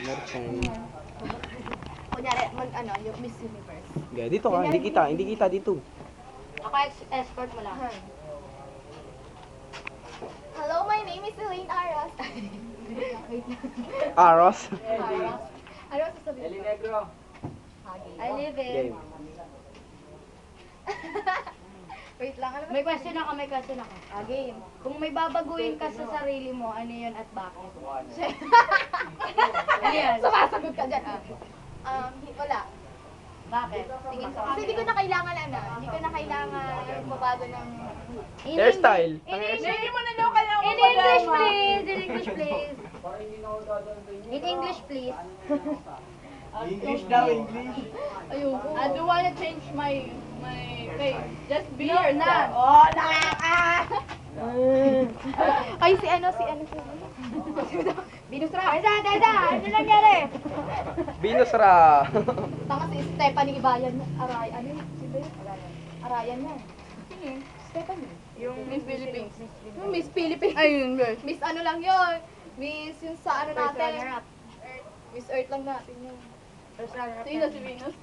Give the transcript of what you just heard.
Merchant. Kunyari, yung Miss Universe. Okay, dito ka, hindi kita dito. Ako escort mo lang. Hello, my name is Elaine Aras. Wait lang. Aros. Aras. Ano ang sasabihin? Negro. I live in. Game. Wait lang. Ano ba? May question ako. Game. Kung may babaguhin ka sa sarili mo, ano yun at bakit? Ano yan? Sumasagot ka dyan. Wala. Bakit? Tingin ko. Kasi hindi ko na kailangan mabago ng... Hairstyle. In Hindi mo na daw kailangan English, please. In English, please. In English, please. English daw, English. Ayoko. I do wanna change my face. Just beard na. Oh, nakaka! Ay, si Binus Ra. Dada, ano nangyari? Venus Ra. Tama si Stephanie Ibayan. Arayan yun. Sino yun? Arayan yan. Sino yun? Stephanie. Yung Miss Philippines. Yung Miss Philippines. Ayun, guys. Miss ano lang yun. Miss yung sa ano First natin. runner-up. Miss Earth lang natin yun. First runner-up. Sino si Venus?